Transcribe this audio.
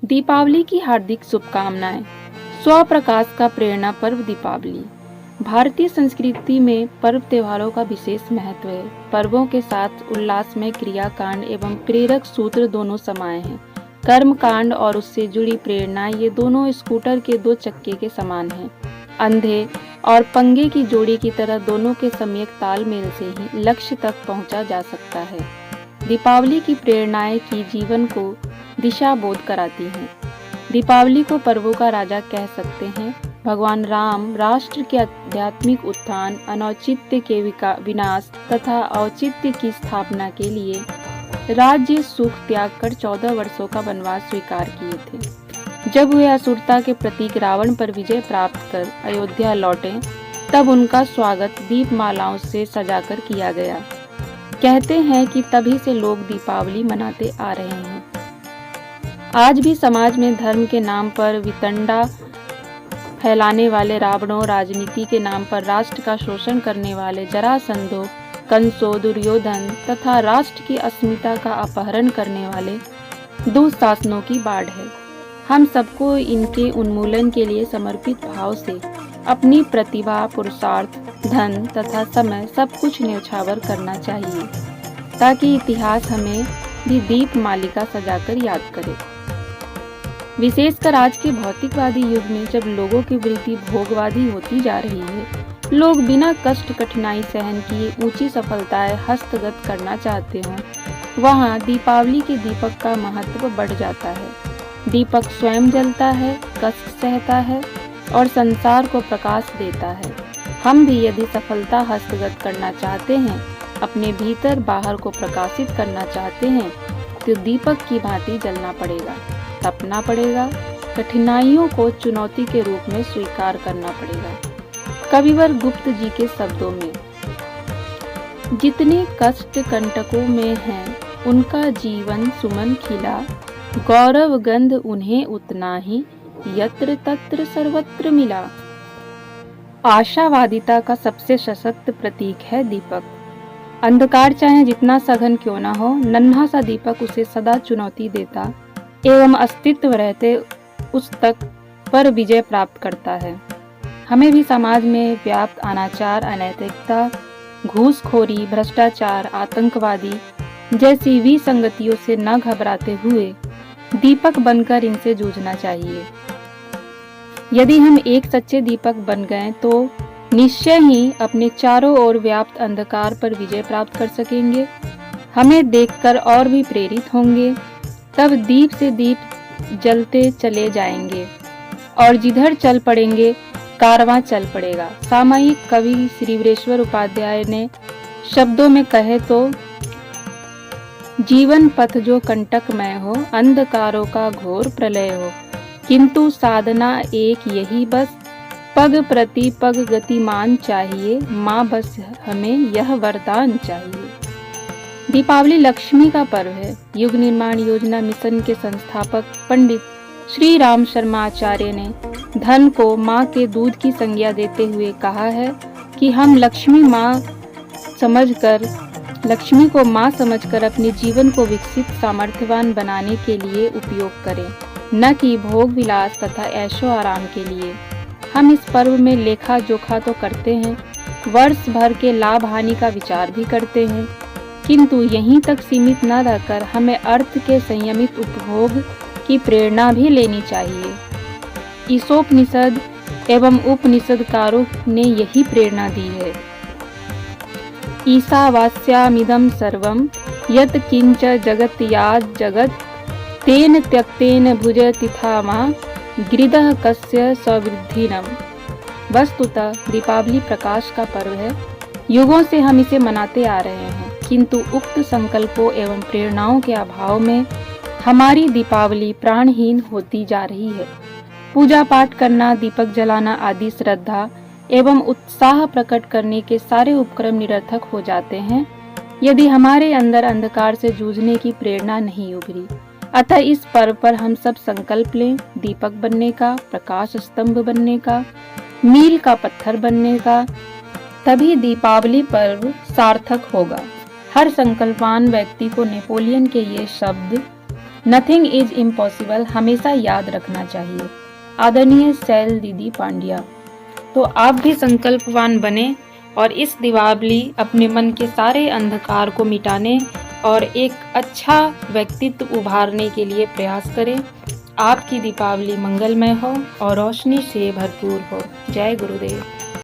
दीपावली की हार्दिक शुभकामनाएं। स्वप्रकाश का प्रेरणा पर्व दीपावली। भारतीय संस्कृति में पर्व त्योहारों का विशेष महत्व है। पर्वों के साथ उल्लास में क्रियाकांड एवं प्रेरक सूत्र दोनों समाये हैं। कर्म कांड और उससे जुड़ी प्रेरणा, ये दोनों स्कूटर के दो चक्के के समान हैं। अंधे और पंगे की जोड़ी की तरह दोनों के सम्यक तालमेल से ही लक्ष्य तक पहुंचा जा सकता है। दीपावली की प्रेरणाएं की जीवन को दिशा बोध कराती हैं। दीपावली को पर्वों का राजा कह सकते हैं। भगवान राम राष्ट्र के आध्यात्मिक उत्थान, अनौचित्य के विनाश तथा औचित्य की स्थापना के लिए राज्य सुख त्याग कर 14 वर्षों का वनवास स्वीकार किए थे। जब वे असुरता के प्रतीक रावण पर विजय प्राप्त कर अयोध्या लौटे, तब उनका स्वागत दीपमालाओं से सजाकर किया गया। कहते हैं कि तभी से लोग दीपावली मनाते आ रहे हैं। आज भी समाज में धर्म के नाम पर वितंडा फैलाने वाले रावणों, राजनीति के नाम पर राष्ट्र का शोषण करने वाले जरासंधों, कंसों, दुर्योधन तथा राष्ट्र की अस्मिता का अपहरण करने वाले दुशासनों की बाढ़ है। हम सबको इनके उन्मूलन के लिए समर्पित भाव से अपनी प्रतिभा, पुरुषार्थ, धन तथा समय सब कुछ न्यौछावर करना चाहिए, ताकि इतिहास हमें भी दीप मालिका सजाकर याद करे। विशेषकर आज के भौतिकवादी युग में, जब लोगों की वृत्ति भोगवादी होती जा रही है, लोग बिना कष्ट कठिनाई सहन किए ऊंची सफलताएं हस्तगत करना चाहते हों, वहाँ दीपावली के दीपक का महत्व बढ़ जाता है। दीपक स्वयं जलता है, कष्ट सहता है और संसार को प्रकाश देता है। हम भी यदि सफलता हस्तगत करना चाहते हैं, अपने भीतर बाहर को प्रकाशित करना चाहते हैं, तो दीपक की भांति जलना पड़ेगा, तपना पड़ेगा, कठिनाइयों को चुनौती के रूप में स्वीकार करना पड़ेगा। कविवर गुप्त जी के शब्दों में, जितने कष्ट कंटकों में हैं, उनका जीवन सुमन खिला, गौरव गंध उन्हें उतना ही, यत्र तत्र सर्वत्र मिला। आशावादिता का सबसे सशक्त प्रतीक है दीपक। अंधकार चाहे जितना सघन क्यों न हो, नन्हा सा दीपक उसे सदा चुनौती देता एवं अस्तित्व रहते उस तक पर विजय प्राप्त करता है। हमें भी समाज में व्याप्त अनाचार, अनैतिकता, घूसखोरी, भ्रष्टाचार, आतंकवादी जैसी विसंगतियों से न घबराते हुए दीपक बनकर इनसे जूझना चाहिए। यदि हम एक सच्चे दीपक बन गए तो निश्चय ही अपने चारों ओर व्याप्त अंधकार पर विजय प्राप्त कर सकेंगे। हमें देखकर और भी प्रेरित होंगे। तब दीप से दीप जलते चले जाएंगे और जिधर चल पड़ेंगे कारवां चल पड़ेगा। सामायिक कवि श्री वीरेश्वर उपाध्याय ने शब्दों में कहे तो, जीवन पथ जो कंटकमय हो, अंधकारों का घोर प्रलय हो, किंतु साधना एक यही बस, पग प्रति पग गतिमान चाहिए, माँ बस हमें यह वरदान चाहिए। दीपावली लक्ष्मी का पर्व है। युग निर्माण योजना मिशन के संस्थापक पंडित श्री राम शर्मा आचार्य ने धन को माँ के दूध की संज्ञा देते हुए कहा है कि हम लक्ष्मी को माँ समझकर अपने जीवन को विकसित, सामर्थ्यवान बनाने के लिए उपयोग करें, न कि भोग विलास तथा ऐशो आराम के लिए। हम इस पर्व में लेखा जोखा तो करते हैं, वर्ष भर के लाभ हानि का विचार भी करते हैं, किंतु यहीं तक सीमित न रहकर हमें अर्थ के संयमित उपभोग की प्रेरणा भी लेनी चाहिए। ईशोपनिषद एवं उपनिषदकारों ने यही प्रेरणा दी है। ईशावास्यामिदं सर्वं यत् किंच जगत् याद जगत् तेन त्यक्तेन भुजतिथा मा गृदः कस्य सवृद्धिनम्। वस्तुतः दीपावली प्रकाश का पर्व है। युगों से हम इसे मनाते आ रहे हैं, किंतु उक्त संकल्पों एवं प्रेरणाओं के अभाव में हमारी दीपावली प्राणहीन होती जा रही है। पूजा पाठ करना, दीपक जलाना आदि श्रद्धा एवं उत्साह प्रकट करने के सारे उपक्रम निरर्थक हो जाते हैं यदि हमारे अंदर अंधकार से जूझने की प्रेरणा नहीं उभरी। अतः इस पर्व पर हम सब संकल्प लें, दीपक बनने का, प्रकाश स्तंभ बनने का, मील का पत्थर बनने का। तभी दीपावली पर्व सार्थक होगा। हर संकल्पवान व्यक्ति को नेपोलियन के ये शब्द नथिंग इज इम्पॉसिबल हमेशा याद रखना चाहिए। आदरणीय शैल दीदी पांड्या। तो आप भी संकल्पवान बने और इस दीपावली अपने मन के सारे अंधकार को मिटाने और एक अच्छा व्यक्तित्व उभारने के लिए प्रयास करें। आपकी दीपावली मंगलमय हो और रोशनी से भरपूर हो। जय गुरुदेव।